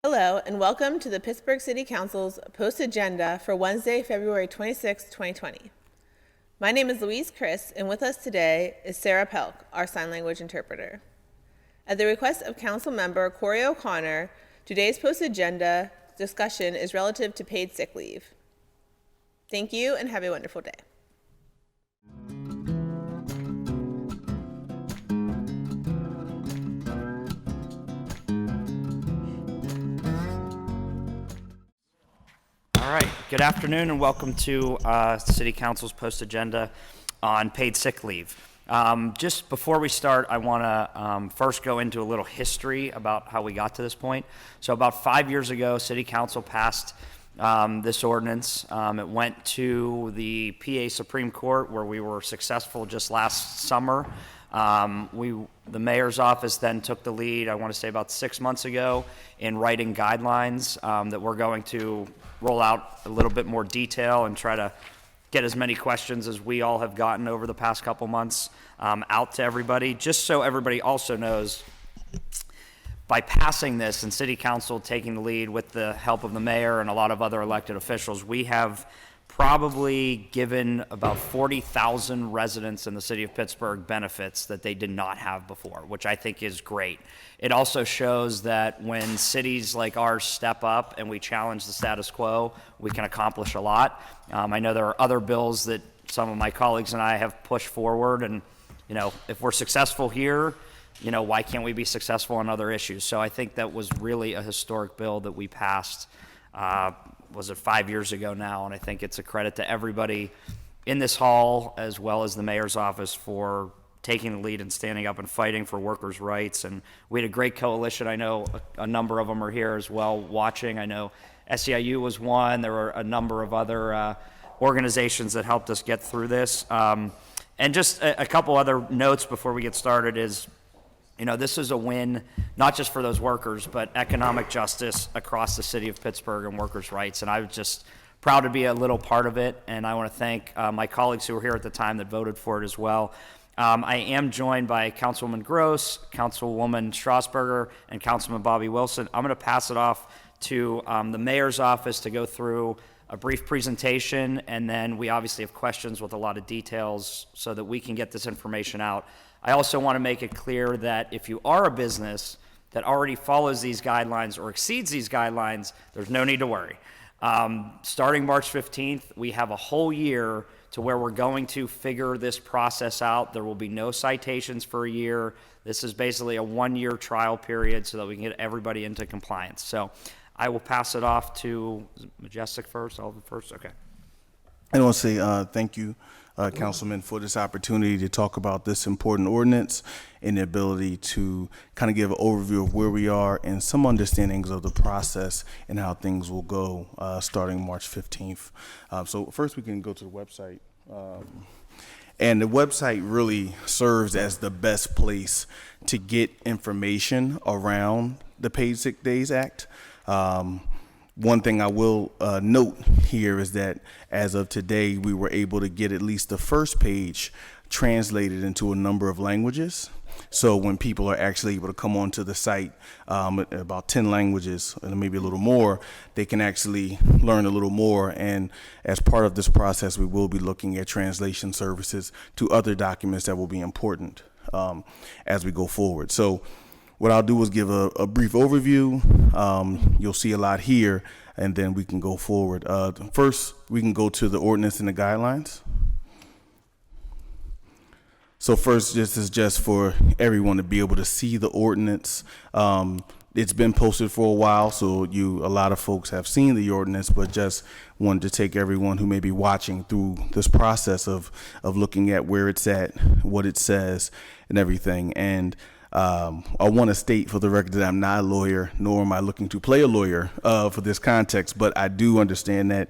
Hello, and welcome to the Pittsburgh City Council's Post Agenda for Wednesday, February 26, 2020. My name is Louise Chris, and with us today is Sarah Pelk, our sign language interpreter. At the request of Council Member Corey O'Connor, today's Post Agenda discussion is relative to paid sick leave. Thank you, and have a wonderful day. All right, good afternoon and welcome to City Council's post agenda on paid sick leave. Just before we start, I want to first go into a little history about how we got to this point. So about 5 years ago, City Council passed this ordinance. It went to the PA Supreme Court where we were successful just last summer. The mayor's office then took the lead, I want to say about 6 months ago, in writing guidelines that we're going to roll out a little bit more detail and try to get as many questions as we all have gotten over the past couple months out to everybody. Just so everybody also knows, by passing this and City Council taking the lead with the help of the mayor and a lot of other elected officials, we have probably given about 40,000 residents in the city of Pittsburgh benefits that they did not have before, which I think is great. It also shows that when cities like ours step up and we challenge the status quo, we can accomplish a lot. I know there are other bills that some of my colleagues and I have pushed forward, and if we're successful here, why can't we be successful on other issues? So I think that was really a historic bill that we passed was it 5 years ago now, and I think it's a credit to everybody in this hall as well as the mayor's office for taking the lead and standing up and fighting for workers' rights. And we had a great coalition. I know a number of them are here as well watching. I know SEIU was one. There were a number of other organizations that helped us get through this. And just a couple other notes before we get started is, this is a win, not just for those workers, but economic justice across the city of Pittsburgh and workers' rights. And I was just proud to be a little part of it. And I want to thank my colleagues who were here at the time that voted for it as well. I am joined by Councilwoman Gross, Councilwoman Strasburger, and Councilman Bobby Wilson. I'm going to pass it off to the mayor's office to go through a brief presentation. And then we obviously have questions with a lot of details so that we can get this information out. I also want to make it clear that if you are a business that already follows these guidelines or exceeds these guidelines, there's no need to worry. Starting March 15th, we have a whole year to where we're going to figure this process out. There will be no citations for a year. This is basically a 1-year trial period so that we can get everybody into compliance. So I will pass it off to Majestic first, Sullivan first. Okay. I want to say thank you, Councilman, for this opportunity to talk about this important ordinance and the ability to kind of give an overview of where we are and some understandings of the process and how things will go starting March 15th. So first we can go to the website. And the website really serves as the best place to get information around the Paid Sick Days Act. One thing I will note here is that as of today, we were able to get at least the first page translated into a number of languages. So when people are actually able to come onto the site, about 10 languages and maybe a little more, they can actually learn a little more. And as part of this process, we will be looking at translation services to other documents that will be important as we go forward. So what I'll do is give a brief overview. You'll see a lot here, and then we can go forward. First, we can go to the ordinance and the guidelines. So first, this is just for everyone to be able to see the ordinance. It's been posted for a while, so a lot of folks have seen the ordinance, but just wanted to take everyone who may be watching through this process of looking at where it's at, what it says, and everything. And I want to state for the record that I'm not a lawyer, nor am I looking to play a lawyer for this context, but I do understand that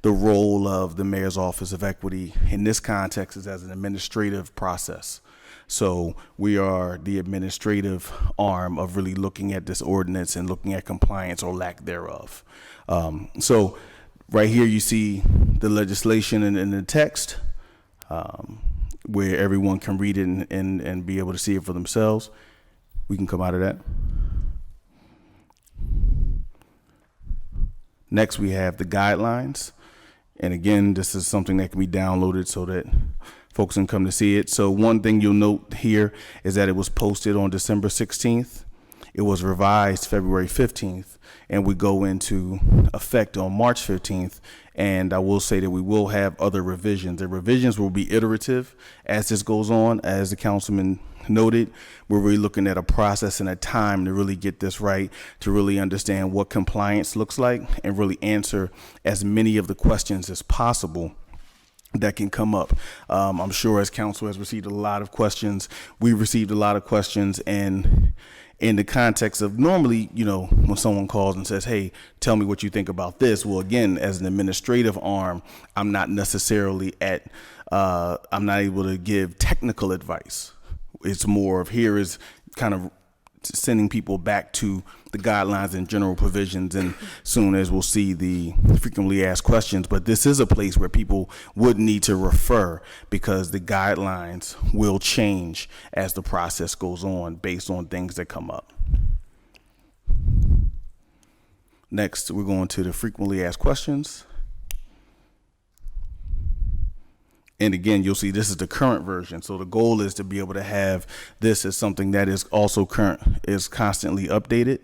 the role of the Mayor's Office of Equity in this context is as an administrative process. So we are the administrative arm of really looking at this ordinance and looking at compliance or lack thereof. So right here you see the legislation in the text where everyone can read it and be able to see it for themselves. We can come out of that. Next, we have the guidelines. And again, this is something that can be downloaded so that folks can come to see it. So one thing you'll note here is that it was posted on December 16th. It was revised February 15th, and we go into effect on March 15th. And I will say that we will have other revisions. The revisions will be iterative as this goes on. As the councilman noted, we're really looking at a process and a time to really get this right, to really understand what compliance looks like and really answer as many of the questions as possible that can come up. I'm sure as council has received a lot of questions, we received a lot of questions, and in the context of normally, when someone calls and says, hey, tell me what you think about this. Well, again, as an administrative arm, I'm not necessarily I'm not able to give technical advice. It's more of here is kind of sending people back to the guidelines and general provisions, and soon as we'll see the frequently asked questions. But this is a place where people would need to refer, because the guidelines will change as the process goes on based on things that come up. Next, we're going to the frequently asked questions. And again, you'll see this is the current version. So the goal is to be able to have this as something that is also current, is constantly updated,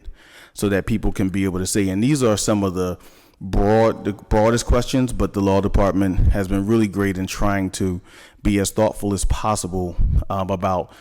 so that people can be able to say, and these are some of the broadest questions, but the law department has been really great in trying to be as thoughtful as possible about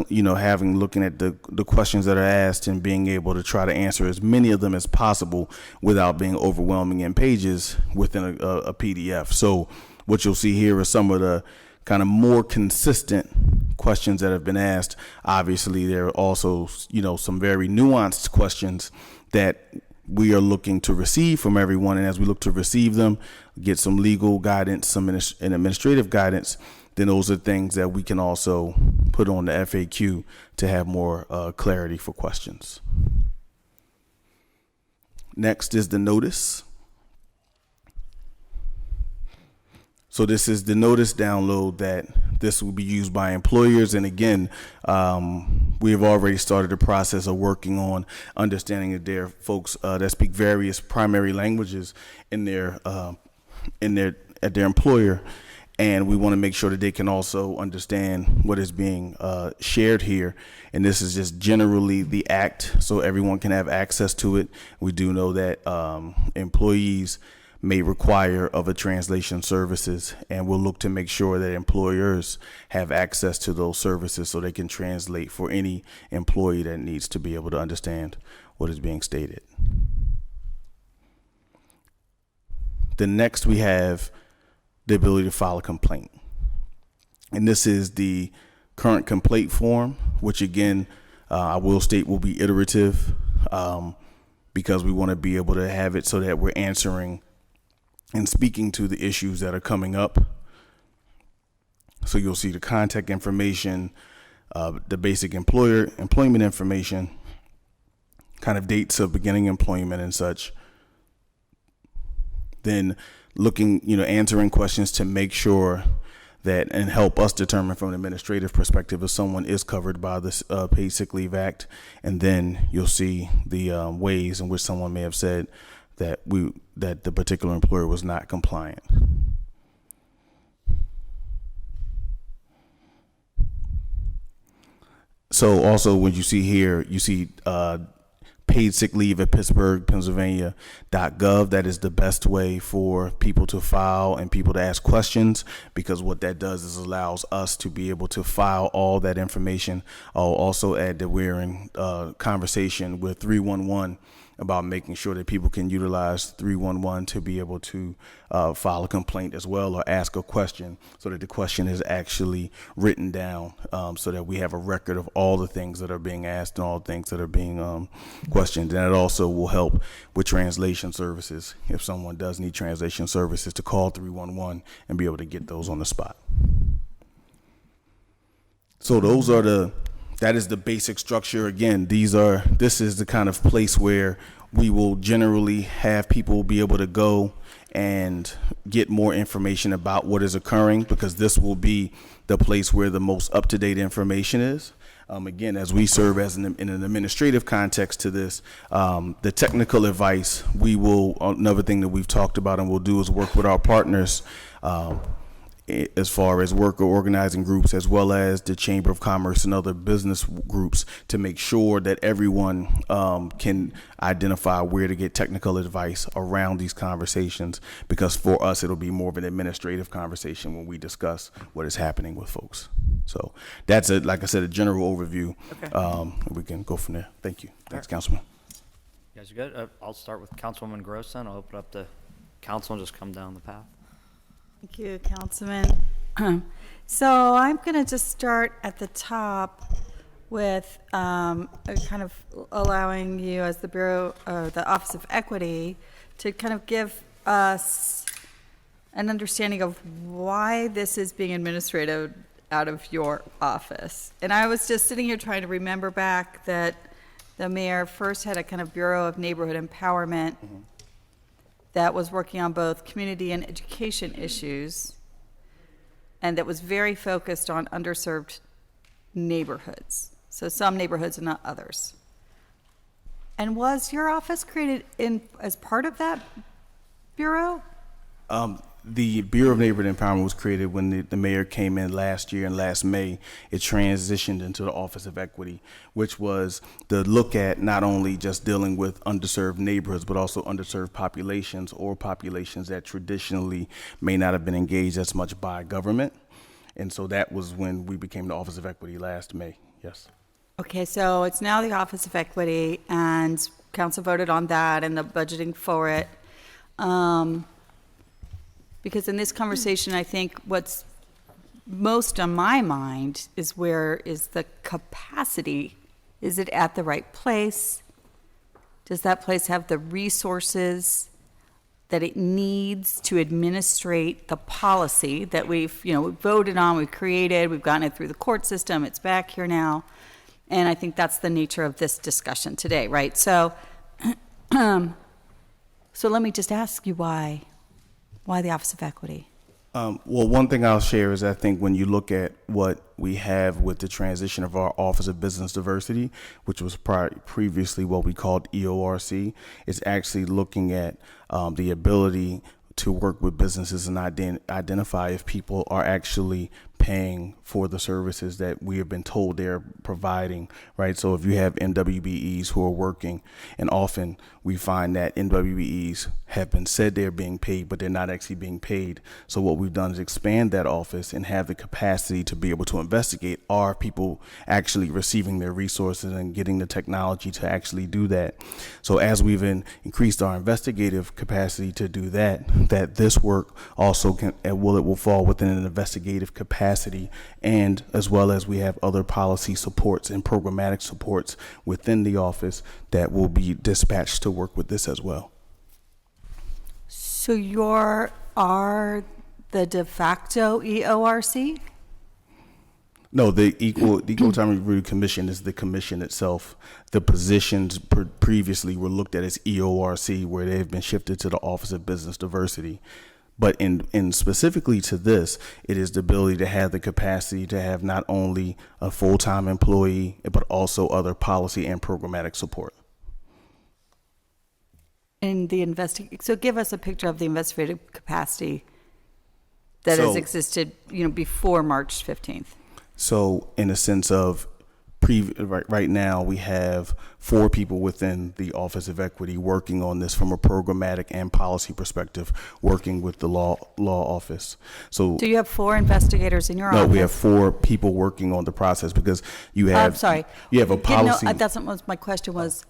looking at the questions that are asked and being able to try to answer as many of them as possible without being overwhelming in pages within a PDF. So what you'll see here is some of the kind of more consistent questions that have been asked. Obviously, there are also, some very nuanced questions that we are looking to receive from everyone. And as we look to receive them, get some legal guidance, some administrative guidance, then those are things that we can also put on the FAQ to have more clarity for questions. Next is the notice. So this is the notice download that this will be used by employers. And again, we have already started the process of working on understanding that there are folks that speak various primary languages at their employer. And we want to make sure that they can also understand what is being shared here. And this is just generally the act, so everyone can have access to it. We do know that employees may require of a translation services, and we'll look to make sure that employers have access to those services so they can translate for any employee that needs to be able to understand what is being stated. Then next we have the ability to file a complaint. And this is the current complaint form, which again, I will state will be iterative because we want to be able to have it so that we're answering and speaking to the issues that are coming up. So you'll see the contact information, the basic employment information, kind of dates of beginning employment and such. Then looking, answering questions to make sure that and help us determine from an administrative perspective if someone is covered by this Paid Sick Leave Act. And then you'll see the ways in which someone may have said that the particular employer was not compliant. So also when you see here, you see paid sick leave at Pittsburgh, Pennsylvania.gov. That is the best way for people to file and people to ask questions, because what that does is allows us to be able to file all that information. I'll also add that we're in conversation with 311 about making sure that people can utilize 311 to be able to file a complaint as well, or ask a question, so that the question is actually written down, so that we have a record of all the things that are being asked and all the things that are being questioned. And it also will help with translation services if someone does need translation services, to call 311 and be able to get those on the spot. So that is the basic structure. Again, this is the kind of place where we will generally have people be able to go and get more information about what is occurring, because this will be the place where the most up-to-date information is. Again, as we serve as in an administrative context to this, the technical advice, another thing that we've talked about and we'll do is work with our partners as far as worker organizing groups, as well as the Chamber of Commerce and other business groups, to make sure that everyone can identify where to get technical advice around these conversations, because for us it'll be more of an administrative conversation when we discuss what is happening with folks. So that's like I said, a general overview. Okay. We can go from there. Thank you. Thanks, Councilman. You guys are good? I'll start with Councilwoman Gross then. I'll open up the council and just come down the path. Thank you, Councilman. So I'm going to just start at the top with kind of allowing you as the Bureau, the Office of Equity, to kind of give us an understanding of why this is being administrated out of your office. And I was just sitting here trying to remember back that the mayor first had a kind of Bureau of Neighborhood Empowerment that was working on both community and education issues, and that was very focused on underserved neighborhoods. So some neighborhoods and not others. And was your office created as part of that bureau? The Bureau of Neighborhood Empowerment was created when the mayor came in last year, and last May it transitioned into the Office of Equity, which was to look at not only just dealing with underserved neighborhoods, but also underserved populations, or populations that traditionally may not have been engaged as much by government. And so that was when we became the Office of Equity last May. Yes. Okay, so it's now the Office of Equity, and council voted on that and the budgeting for it. Because in this conversation, I think what's most on my mind is where is the capacity? Is it at the right place? Does that place have the resources that it needs to administrate the policy that we've voted on, we've created, we've gotten it through the court system, it's back here now. And I think that's the nature of this discussion today, right? So, so let me just ask you why the Office of Equity? Well, one thing I'll share is I think when you look at what we have with the transition of our Office of Business Diversity, which was previously what we called EORC, it's actually looking at the ability to work with businesses and identify if people are actually paying for the services that we have been told they're providing, right? So if you have NWBEs who are working, and often we find that NWBEs have been said they're being paid, but they're not actually being paid. So what we've done is expand that office and have the capacity to be able to investigate, are people actually receiving their resources and getting the technology to actually do that. So as we've increased our investigative capacity to do that this work also it will fall within an investigative capacity, and as well as we have other policy supports and programmatic supports within the office that will be dispatched to work with this as well. So are the de facto EORC? No, the Equal Time Review Commission is the commission itself. The positions previously were looked at as EORC, where they have been shifted to the Office of Business Diversity. But in specifically to this, it is the ability to have the capacity to have not only a full-time employee, but also other policy and programmatic support. In the so give us a picture of the investigative capacity that has existed, before March 15th. So in a sense of right now, we have 4 people within the Office of Equity working on this from a programmatic and policy perspective, working with the law office. So do you have 4 investigators in your office? No, we have 4 people working on the process, because you have. I'm sorry. You have a policy. No, that's what my question was.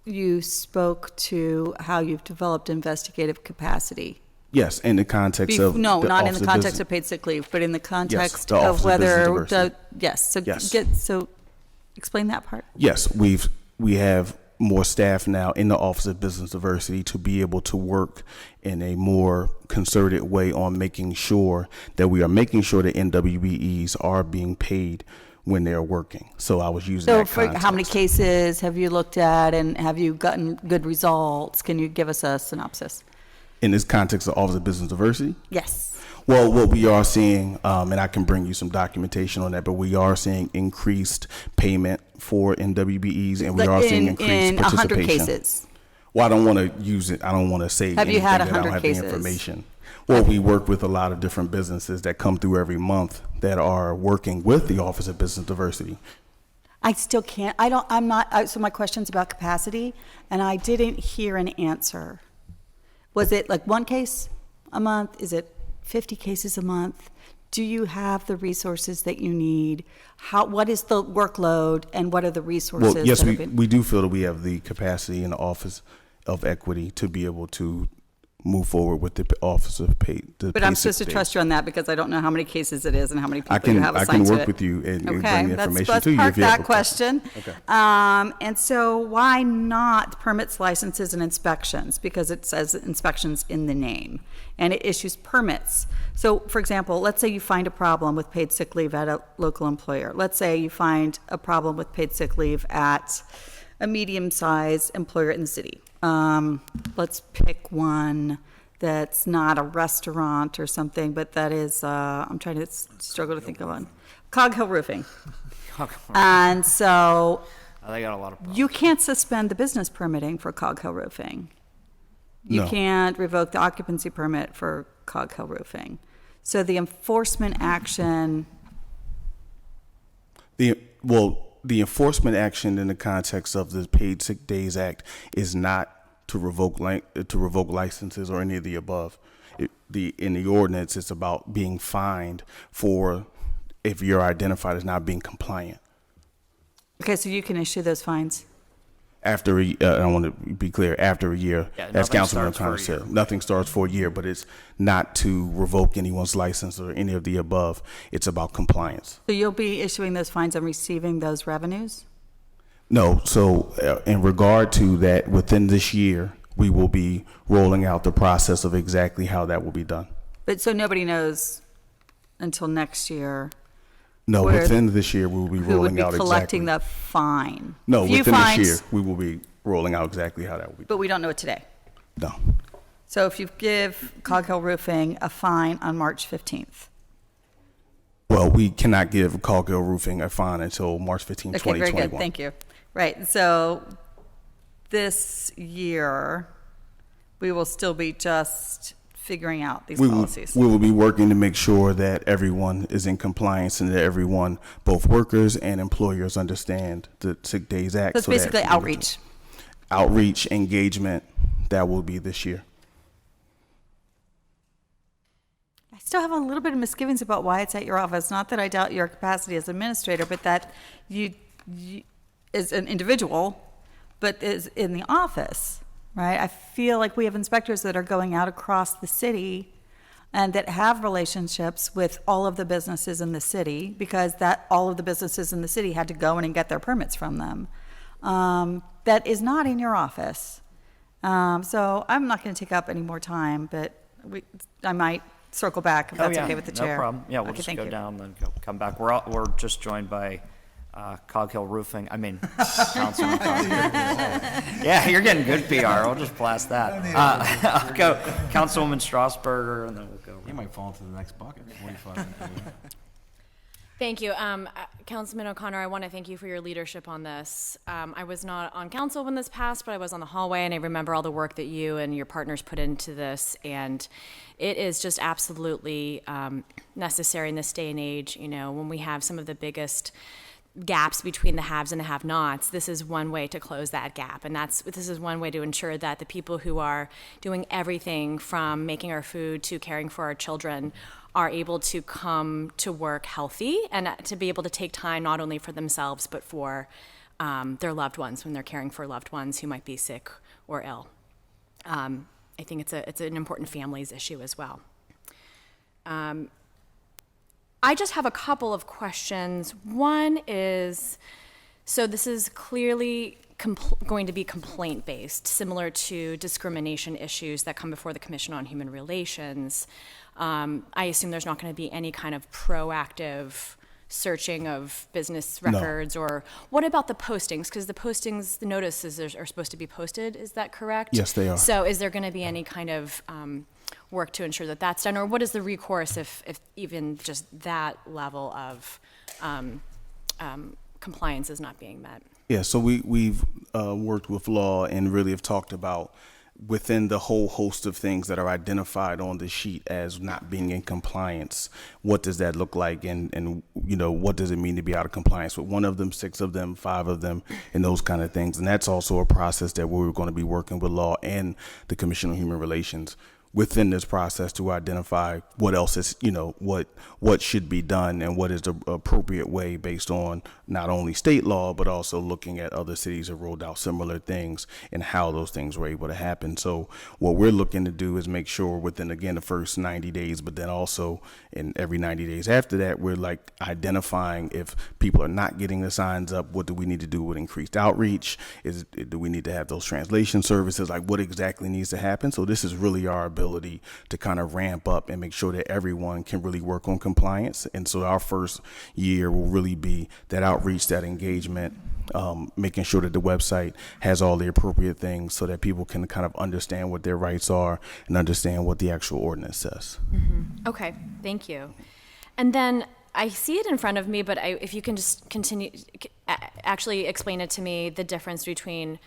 You spoke to how you've developed investigative capacity. Yes, in the context of not in the context of paid sick leave, but in the context of whether so explain that part. Yes, we have more staff now in the Office of Business Diversity to be able to work in a more concerted way on making sure that NWBEs are being paid when they're working. So I was using that context. How many cases have you looked at, and have you gotten good results? Can you give us a synopsis? In this context of Office of Business Diversity? Yes. Well, what we are seeing, and I can bring you some documentation on that, but we are seeing increased payment for NWBEs, and we Like are seeing in increased 100 participation. cases. Well, I don't want to use it. I don't want to say Have you anything had that I don't 100 have cases? the information. Well, we work with a lot of different businesses that come through every month that are working with the Office of Business Diversity. I still can't, so my question's about capacity, and I didn't hear an answer. Was it like one case a month? Is it 50 cases a month? Do you have the resources that you need? What is the workload, and what are the resources? Well, yes, that have been- we do feel that we have the capacity in the Office of Equity to be able to move forward with the Office of Pay. But I'm supposed to trust you on that because I don't know how many cases it is and how many people you have I assigned can to work it. with you and bring Okay, the information let's to you park if you have that a question. Okay. And so why not permits, licenses, and inspections? Because it says inspections in the name, and it issues permits. So, for example, let's say you find a problem with paid sick leave at a local employer. Let's say you find a problem with paid sick leave at a medium-sized employer in the city. Let's pick one that's not a restaurant or something, but that is, I'm trying to struggle to think of one. Cog Hill Roofing. And so They got a lot of problems. you can't suspend the business permitting for Cog Hill Roofing. You No. can't revoke the occupancy permit for Cog Hill Roofing. So the enforcement action, The enforcement action in the context of the Paid Sick Days Act is not to revoke licenses or any of the above. In the ordinance, it's about being fined for if you're identified as not being compliant. okay, so you can issue those fines. After I want to be clear, after a year, Yeah, as nothing Councilman starts for a O'Connor year. said, nothing starts for a year, but it's not to revoke anyone's license or any of the above. It's about compliance. So you'll be issuing those fines and receiving those revenues? No, so in regard to that, within this year, we will be rolling out the process of exactly how that will be done. But so nobody knows until next year No, Where- within this year, we will be who would rolling be out collecting exactly. the fine. No, Few within fines, this year, we will be rolling out exactly how that will be but we don't know it today. done. So if you give Cog Hill Roofing a fine on March 15th. Well, we cannot give Cog-Hill Roofing a fine until March 15, Okay, very 2021. good, thank you. Right, so this year, we will still be just figuring out these policies. We will be working to make sure that everyone is in compliance and that everyone, both workers and employers, understand the Sick Days Act. So it's so that basically we- outreach. Outreach, engagement, that will be this year. I still have a little bit of misgivings about why it's at your office. Not that I doubt your capacity as administrator, but that you as an individual, but is in the office, right? I feel like we have inspectors that are going out across the city and that have relationships with all of the businesses in the city because that all of the businesses in the city had to go in and get their permits from them. That is not in your office. So I'm not going to take up any more time, but I might circle back if that's okay with the chair. No problem. Yeah, we'll Okay, just thank go you. down, then come back. We're just joined by Cog Hill Roofing. I mean, Councilman Cog Hill. Yeah, you're getting good PR. I'll just blast that. I'll go Councilwoman Strasburger, and then we'll go. He might fall into the next bucket. 45. Thank you. Councilman O'Connor, I want to thank you for your leadership on this. I was not on council when this passed, but I was on the hallway, and I remember all the work that you and your partners put into this, and it is just absolutely necessary in this day and age, you know, when we have some of the biggest gaps between the haves and the have-nots. This is one way to close that gap, and this is one way to ensure that the people who are doing everything from making our food to caring for our children are able to come to work healthy and to be able to take time not only for themselves but for their loved ones when they're caring for loved ones who might be sick or ill. I think it's an important families issue as well. I just have a couple of questions. One is, so this is clearly going to be complaint-based, similar to discrimination issues that come before the Commission on Human Relations. I assume there's not going to be any kind of proactive searching of business records, or what about the postings? Because the notices are supposed to be posted, is that correct? Yes, they are. So is there going to be any kind of work to ensure that that's done? Or what is the recourse if even just that level of compliance is not being met? Yeah, so we've worked with law and really have talked about within the whole host of things that are identified on the sheet as not being in compliance, what does that look like, and what does it mean to be out of compliance with one of them, 6 of them, 5 of them, and those kind of things. And that's also a process that we're going to be working with law and the Commission on Human Relations within this process to identify what else is, what should be done and what is the appropriate way based on not only state law, but also looking at other cities that rolled out similar things and how those things were able to happen. So what we're looking to do is make sure within, again, the first 90 days, but then also in every 90 days after that, we're like identifying if people are not getting the signs up, what do we need to do with increased outreach? Do we need to have those translation services? Like what exactly needs to happen? So this is really our ability to kind of ramp up and make sure that everyone can really work on compliance. And so our first year will really be that outreach, that engagement, making sure that the website has all the appropriate things so that people can kind of understand what their rights are and understand what the actual ordinance says. Mm-hmm. Okay, thank you. And then I see it in front of me, but if you can just continue, actually explain it to me, the difference between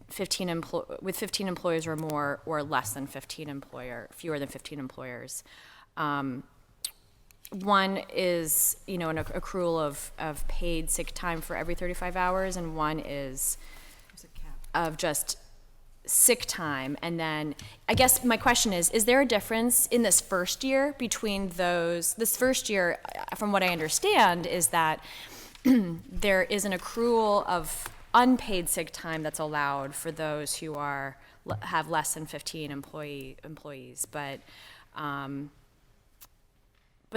15 employees or more, or less than fewer than 15 employers. One is, an accrual of paid sick time for every 35 hours, and one is of just sick time. And then I guess my question is there a difference in this first year between those? This first year, from what I understand, is that there is an accrual of unpaid sick time that's allowed for those who have less than 15 employees. But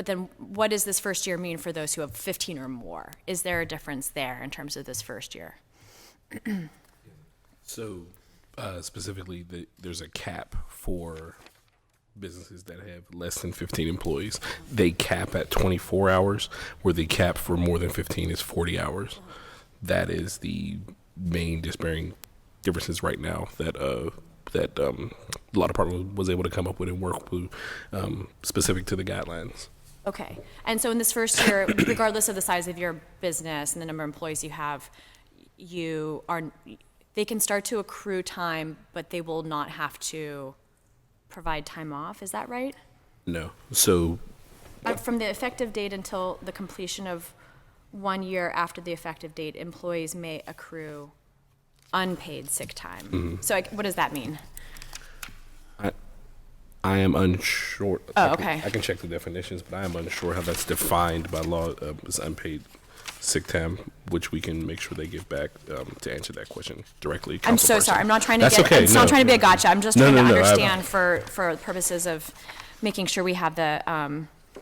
then what does this first year mean for those who have 15 or more? Is there a difference there in terms of this first year? So specifically, there's a cap for businesses that have less than 15 employees. They cap at 24 hours, where the cap for more than 15 is 40 hours. That is the main differences right now that a lot of department was able to come up with and work with, specific to the guidelines. Okay. And so in this first year, regardless of the size of your business and the number of employees you have, they can start to accrue time, but they will not have to provide time off. Is that right? No. So from the effective date until the completion of 1 year after the effective date, employees may accrue unpaid sick time. Mm-hmm. So what does that mean? I am unsure. Oh, okay. I can check the definitions, but I am unsure how that's defined by law as unpaid sick time, which we can make sure they give back to answer that question directly. I'm so sorry. I'm not trying to That's okay. It's not trying to be a gotcha. I'm just trying to understand for purposes of making sure we have the.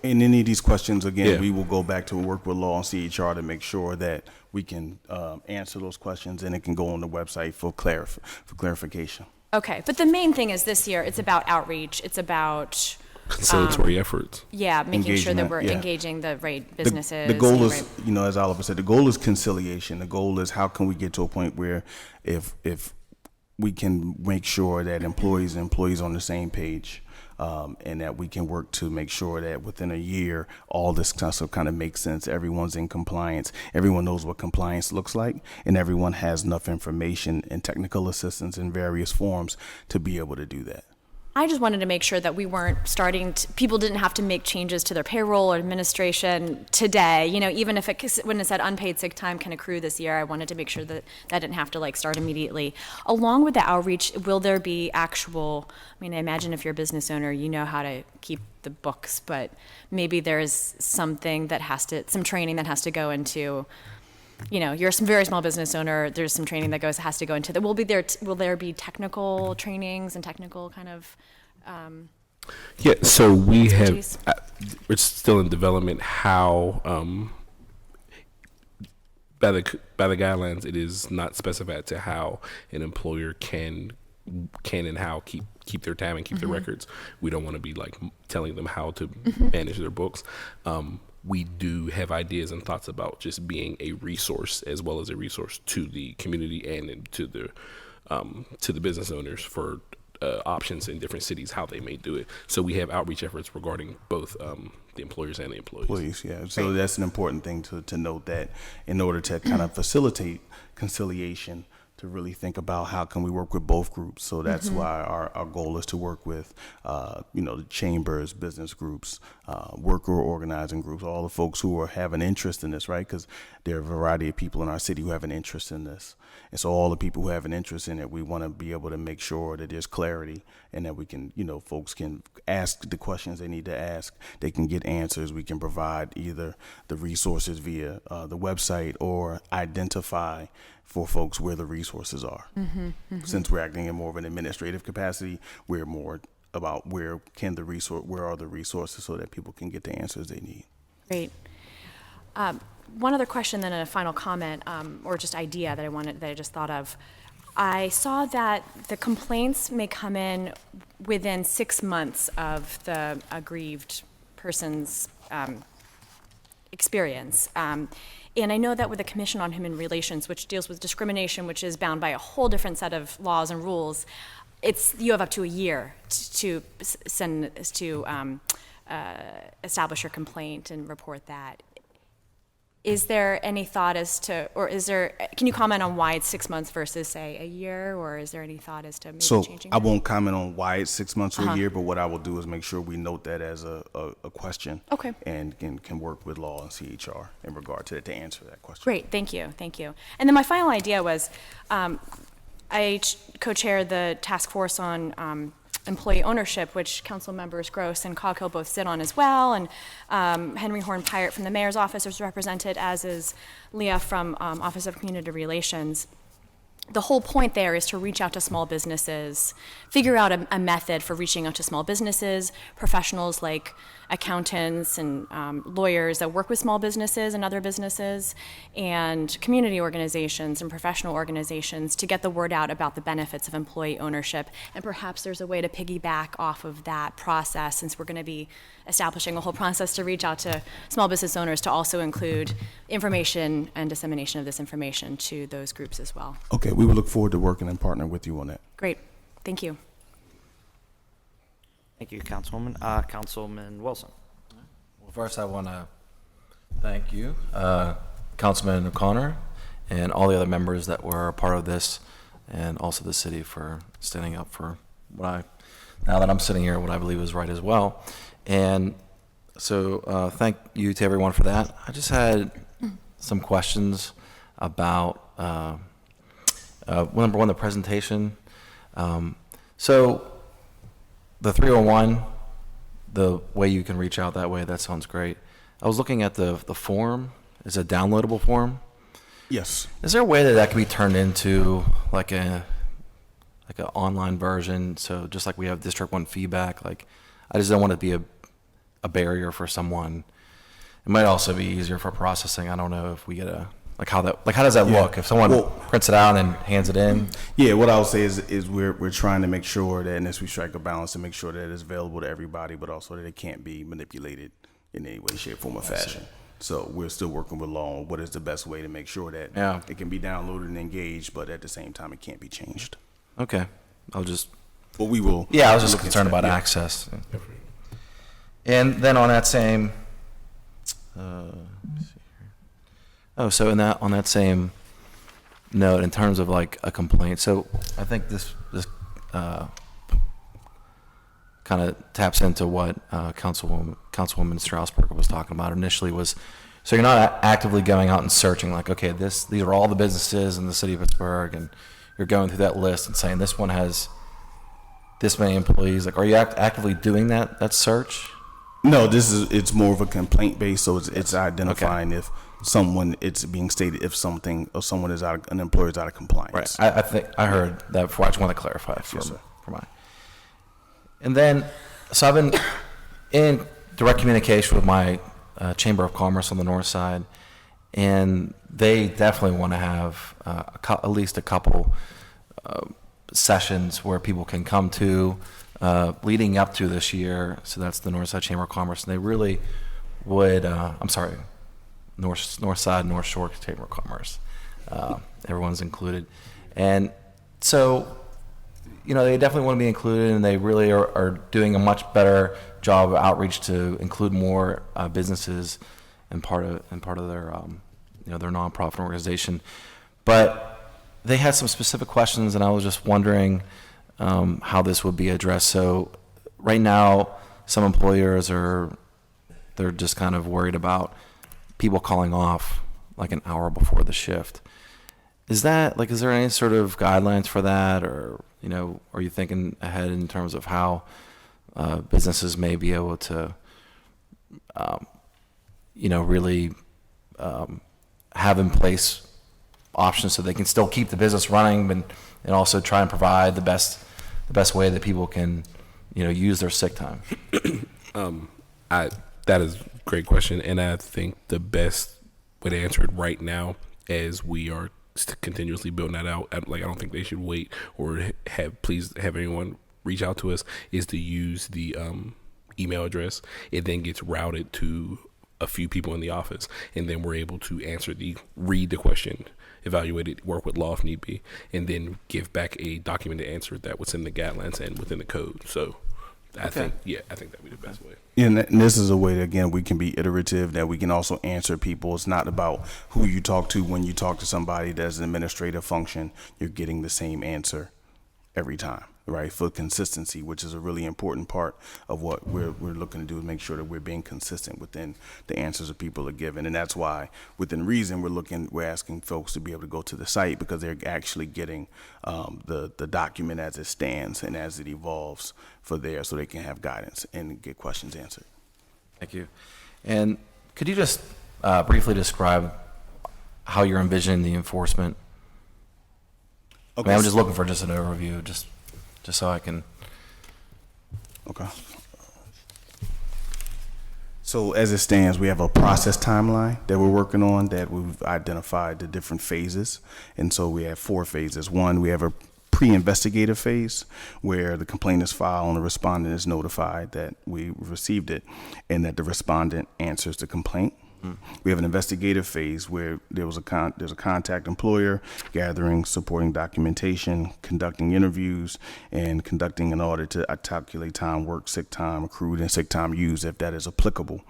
In any of these questions, again, Yeah. we will go back to work with law and CHR to make sure that we can answer those questions, and it can go on the website for clarification. Okay, but the main thing is this year, it's about outreach. It's about conciliatory efforts. Yeah, making sure that Engagement, we're yeah. engaging the right businesses. The goal and is, as Oliver said, the goal is conciliation. The goal is how can we get to a point where if we can make sure that employees on the same page, and that we can work to make sure that within a year, all this stuff kind of makes sense. Everyone's in compliance. Everyone knows what compliance looks like, and everyone has enough information and technical assistance in various forms to be able to do that. I just wanted to make sure that we weren't people didn't have to make changes to their payroll or administration today. Even if when it said unpaid sick time can accrue this year, I wanted to make sure that didn't have to start immediately. Along with the outreach, will there be I imagine if you're a business owner, you know how to keep the books, but maybe there's some training that has to go into, you're a very small business owner. There's some training that has to go into that. Will there be technical trainings and technical kind of? Yeah. So we expertise? It's still in development. How by the guidelines, it is not specified to how an employer can and how keep their time and keep their records. We don't want to be telling them how to manage their books. We do have ideas and thoughts about just being a resource, as well as a resource to the community and to the business owners for options in different cities, how they may do it. So we have outreach efforts regarding both the employers and the employees. Please, yeah. So that's an important thing to note, that in order to kind of facilitate conciliation, to really think about how can we work with both groups. So that's why our goal is to work with, the chambers, business groups, worker organizing groups, all the folks who have an interest in this, right? Because there are a variety of people in our city who have an interest in this. And so all the people who have an interest in it, we want to be able to make sure that there's clarity and that we can, folks can ask the questions they need to ask. They can get answers. We can provide either the resources via the website or identify for folks where the resources are. Since we're acting in more of an administrative capacity, we're more about where are the resources so that people can get the answers they need. Great. One other question, then, and a final comment, or just idea that I just thought of. I saw that the complaints may come in within 6 months of the aggrieved person's experience. And I know that with the Commission on Human Relations, which deals with discrimination, which is bound by a whole different set of laws and rules, you have up to a year to establish your complaint and report that. Is there any thought can you comment on why it's 6 months versus, say, a year, or is there any thought as to maybe changing that? I won't comment on why it's 6 months or a year, but what I will do is make sure we note that as a question. Okay. And can work with law and CHR in regard to answer that question. Great, thank you. And then my final idea was, I co-chair the task force on employee ownership, which council members Gross and Coghill both sit on as well, and Henry Horn Pirate from the mayor's office is represented, as is Leah from Office of Community Relations. The whole point there is to reach out to small businesses, figure out a method for reaching out to small businesses, professionals like accountants and lawyers that work with small businesses and other businesses, and community organizations and professional organizations to get the word out about the benefits of employee ownership. And perhaps there's a way to piggyback off of that process, since we're going to be establishing a whole process to reach out to small business owners, to also include information and dissemination of this information to those groups as well. Okay, we will look forward to working and partnering with you on that. Great, thank you. Thank you, Councilwoman. Councilman Wilson. Well, first I want to thank you, Councilman O'Connor, and all the other members that were a part of this, and also the city for standing up for now that I'm sitting here, what I believe is right as well. And so thank you to everyone for that. I just had some questions about, number one, the presentation. So the 301, the way you can reach out that way, that sounds great. I was looking at the form. It's a downloadable form. Yes. Is there a way that can be turned into like an online version? So just like we have District 1 feedback, I just don't want it to be a barrier for someone. It might also be easier for processing. I don't know if we get how does that look if someone prints it out and hands it in? Yeah, what I'll say is we're trying to make sure that, and as we strike a balance, to make sure that it's available to everybody, but also that it can't be manipulated in any way, shape, form, or fashion. So we're still working with law on what is the best way to make sure that it can be downloaded and engaged, but at the same time it can't be changed. Okay, But we will. Yeah, I was just concerned about access. And then on that same. So on that same note, in terms of like a complaint, so I think this kind of taps into what Councilwoman Strasburger was talking about initially. So you're not actively going out and searching like, okay, these are all the businesses in the city of Pittsburgh, and you're going through that list and saying this one has this many employees. Like, are you actively doing that search? No, it's more of a complaint base, so it's identifying if it's being stated if something or someone is an employer is out of compliance. Right. I think I heard that before. I just want to clarify for mine. And then, so I've been in direct communication with my Chamber of Commerce on the north side, and they definitely want to have at least a couple sessions where people can come to leading up to this year. So that's the North Side Chamber of Commerce, and they really would. North Side, North Shore Chamber of Commerce. Everyone's included, and so they definitely want to be included, and they really are doing a much better job of outreach to include more businesses and part of their their nonprofit organization. But they had some specific questions, and I was just wondering how this would be addressed. So right now, some employers they're just kind of worried about people calling off like an hour before the shift. Is there any sort of guidelines for that, or are you thinking ahead in terms of how businesses may be able to really have in place options so they can still keep the business running, and also try and provide the best way that people can use their sick time? That is a great question, and I think the best way to answer it right now, as we are continuously building that out, I don't think they should wait or please have anyone reach out to us, is to use the email address. It then gets routed to a few people in the office, and then we're able to read the question, evaluate it, work with law if need be, and then give back a documented answer that was in the guidelines and within the code. So I think that would be the best way. And this is a way that, again, we can be iterative, that we can also answer people. It's not about who you talk to. When you talk to somebody that's an administrative function, you're getting the same answer every time, right? For consistency, which is a really important part of what we're looking to do, is make sure that we're being consistent within the answers that people are given. And that's why, within reason, we're asking folks to be able to go to the site, because they're actually getting the document as it stands and as it evolves for there, so they can have guidance and get questions answered. Thank you. And could you just briefly describe how you're envisioning the enforcement? Okay. I'm just looking for just an overview, just so I can. Okay. So as it stands, we have a process timeline that we're working on, that we've identified the different phases. And so we have 4 phases. One, we have a pre-investigative phase, where the complaint is filed and the respondent is notified that we received it and that the respondent answers the complaint. We have an investigative phase, where there's a contact employer, gathering supporting documentation, conducting interviews, and conducting an audit to calculate time worked, sick time accrued, and sick time used, if that is applicable.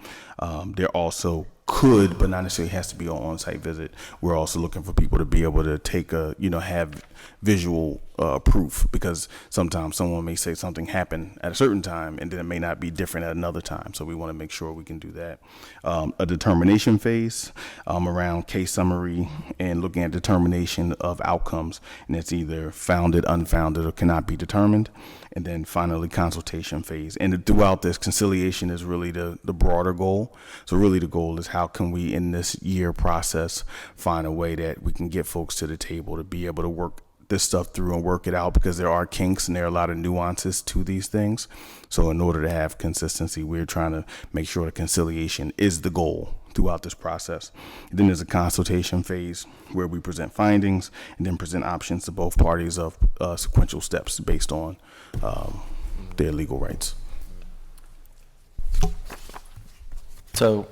There also could, but not necessarily has to be an on-site visit. We're also looking for people to be able to take have visual proof, because sometimes someone may say something happened at a certain time and then it may not be different at another time. So we want to make sure we can do that. A determination phase around case summary and looking at determination of outcomes, and it's either founded, unfounded, or cannot be determined. And then finally, consultation phase. And throughout this, conciliation is really the broader goal. So really the goal is, how can we, in this year process, find a way that we can get folks to the table to be able to work this stuff through and work it out, because there are kinks and there are a lot of nuances to these things. So in order to have consistency, we're trying to make sure that conciliation is the goal throughout this process. And then there's a consultation phase, where we present findings and then present options to both parties of sequential steps based on their legal rights. So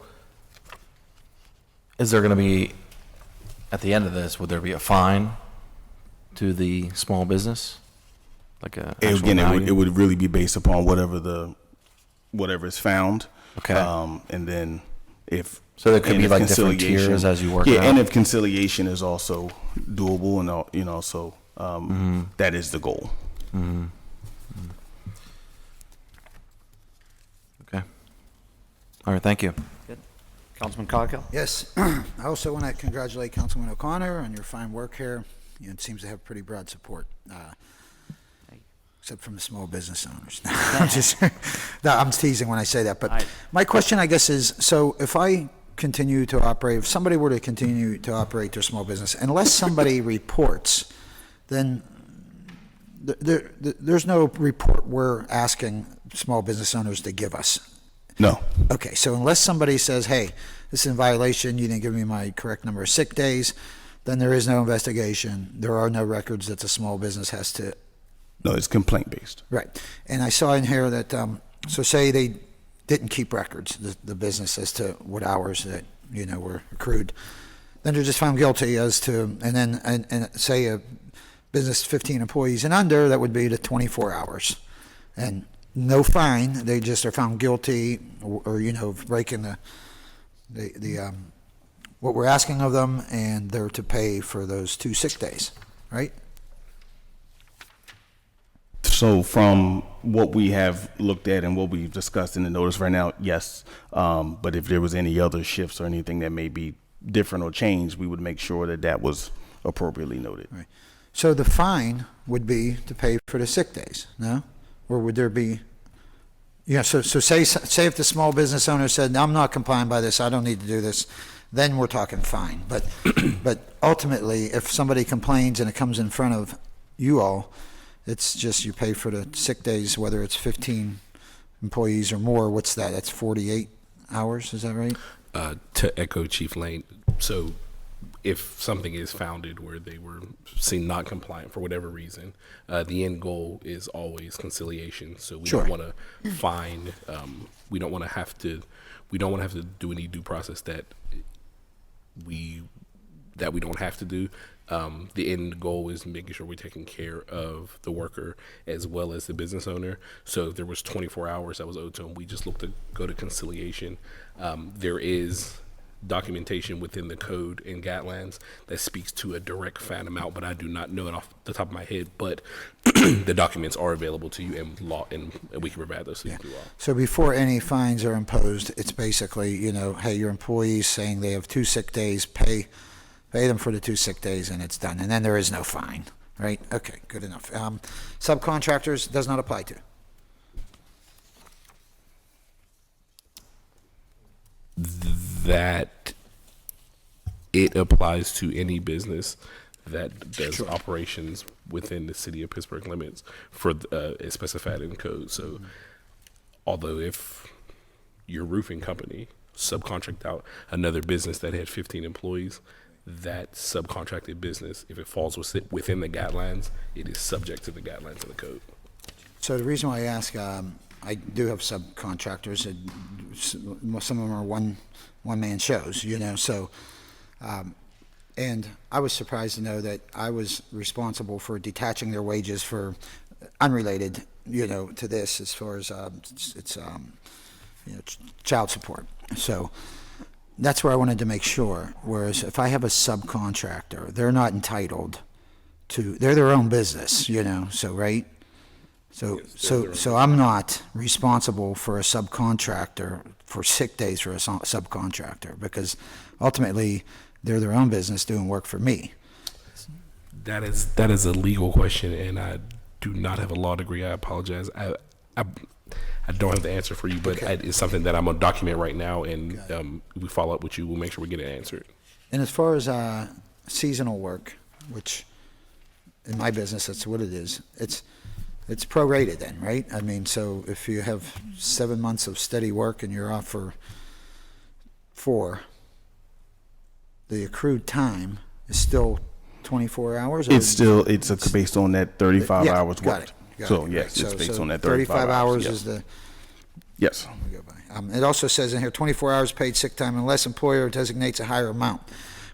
is there going to be, at the end of this, would there be a fine to the small business? Like a actual Again, value? it would really be based upon whatever is found. Okay. And then if So there could be if like different conciliation- tiers as you work it Yeah, out? and if conciliation is also doable, and so that is the goal. Okay. All right, thank you. Good. Councilman Coghill? Yes, I also want to congratulate Councilman O'Connor on your fine work here. It seems to have pretty broad support, except from the small business owners. I'm teasing when I say that. But my question, I guess, is, so if if somebody were to continue to operate their small business, unless somebody reports, then there's no report we're asking small business owners to give us. No. Okay, so unless somebody says, hey, this is in violation, you didn't give me my correct number of sick days, then there is no investigation. There are no records that the small business has to. No, it's complaint based. Right. And I saw in here that, so say they didn't keep records, the business, as to what hours that, were accrued. Then they're just found guilty as to, and say business 15 employees and under, that would be the 24 hours. And no fine, they just are found guilty or breaking the what we're asking of them, and they're to pay for those 2 sick days, right? So from what we have looked at and what we've discussed in the notice right now, yes. But if there was any other shifts or anything that may be different or changed, we would make sure that that was appropriately noted. Right. So the fine would be to pay for the sick days, no? Or would there be, so say if the small business owner said, "No, I'm not complying by this, I don't need to do this," then we're talking fine. But ultimately, if somebody complains and it comes in front of you all, it's just you pay for the sick days, whether it's 15 employees or more. What's that? That's 48 hours, is that right? To echo Chief Lane, so if something is founded where they were seen not compliant for whatever reason, the end goal is always conciliation. So we don't want to fine. We don't want to have to. We don't want to have to do any due process that we don't have to do. The end goal is making sure we're taking care of the worker as well as the business owner. So if there was 24 hours that was owed to them, we just look to go to conciliation. There is documentation within the code in Gatlands that speaks to a direct fine amount, but I do not know it off the top of my head. But the documents are available to you in law, and we can provide those to you all. So before any fines are imposed, it's basically, hey, your employees saying they have 2 sick days, pay them for the 2 sick days, and it's done. And then there is no fine, right? Okay, good enough. Subcontractors does not apply to. That it applies to any business that does operations within the city of Pittsburgh limits for is specified in code. So, although if your roofing company subcontract out another business that had 15 employees, that subcontracted business, if it falls within the guidelines, it is subject to the guidelines of the code. So the reason why I ask, I do have subcontractors. Some of them are one-man shows, so, and I was surprised to know that I was responsible for detaching their wages for unrelated, to this as far as it's child support. So that's where I wanted to make sure. Whereas if I have a subcontractor, they're not entitled to, they're their own business, so, right? So I'm not responsible for a subcontractor for sick days for a subcontractor, because ultimately they're their own business doing work for me. That is a legal question, and I do not have a law degree. I apologize. I don't have the answer for you, but it's something that I'm gonna document right now, and if we follow up with you, we'll make sure we get it answered. And as far as seasonal work, which in my business that's what it is, it's prorated then, right? I mean, so if you have 7 months of steady work and you're off for 4, the accrued time is still 24 hours? It's based on that 35 hours worked. Got it. Yes, it's based on that 35 hours yes. is the... Yes. It also says in here, 24 hours paid sick time unless employer designates a higher amount.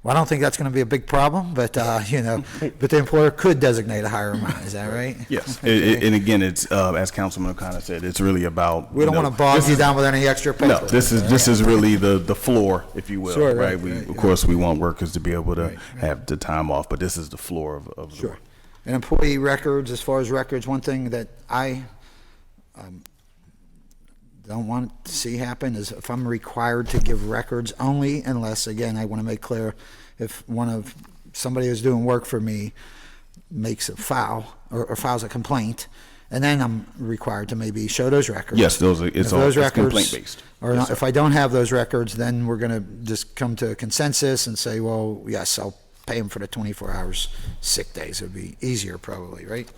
Well, I don't think that's going to be a big problem, but, but the employer could designate a higher amount. Is that right? Yes. And again, it's, as Councilman O'Connor said, it's really about... We don't want to bog you down with any extra paper. No, this is really the floor, if you will, Sure, right? right, Of course, we want workers to be able to have the time off, but this is the floor of the work. And employee records, as far as records, one thing that I don't want to see happen is if I'm required to give records only unless, again, I want to make clear, if somebody who's doing work for me makes a foul or files a complaint, and then I'm required to maybe show those records. Yes, it's complaint-based. Or not, if I don't have those records, then we're going to just come to a consensus and say, well, yes, I'll pay them for the 24 hours sick days. It would be easier probably, right?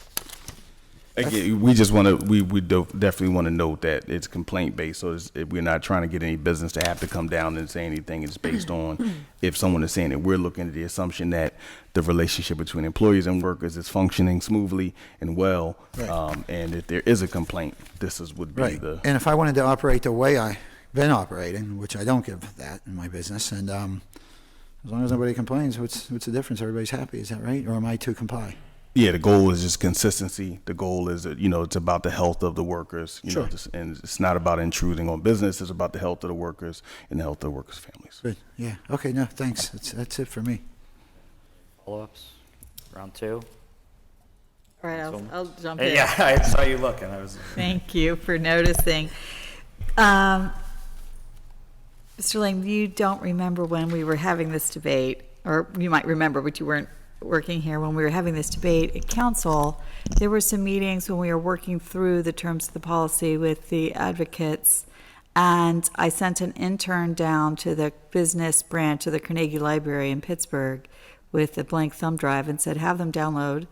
Again, we definitely want to note that it's complaint-based, so we're not trying to get any business to have to come down and say anything. It's based on if someone is saying it. We're looking at the assumption that the relationship between employees and workers is functioning smoothly and well, and if there is a complaint, would be the... And if I wanted to operate the way I've been operating, which I don't give that in my business, and as long as nobody complains, what's the difference? Everybody's happy, is that right? Or am I to comply? Yeah, the goal is just consistency. The goal is, it's about the health of the workers, Sure. And it's not about intruding on business. It's about the health of the workers and the health of the workers' families. Good, yeah, okay, no, thanks, that's it for me. Follow-ups? Round two? All right, I'll jump Hey, in. yeah, I saw you looking. Thank you for noticing. Mr. Lang, you don't remember when we were having this debate, or you might remember, but you weren't working here when we were having this debate at council. There were some meetings when we were working through the terms of the policy with the advocates, and I sent an intern down to the business branch of the Carnegie Library in Pittsburgh with a blank thumb drive and said, have them download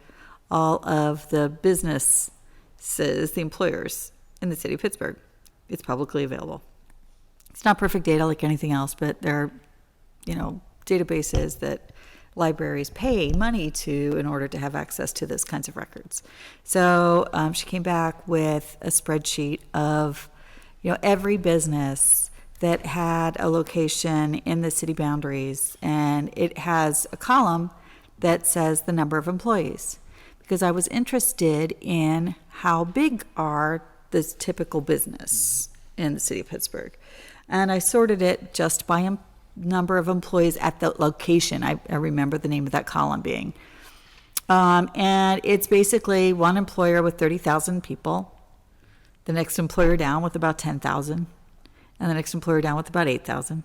all of the businesses, the employers in the city of Pittsburgh. It's publicly available. It's not perfect data like anything else, but there are, databases that libraries pay money to in order to have access to those kinds of records. So she came back with a spreadsheet of, every business that had a location in the city boundaries, and it has a column that says the number of employees. Because I was interested in how big are this typical business in the city of Pittsburgh. And I sorted it just by number of employees at the location. I remember the name of that column being. And it's basically one employer with 30,000 people, the next employer down with about 10,000, and the next employer down with about 8,000.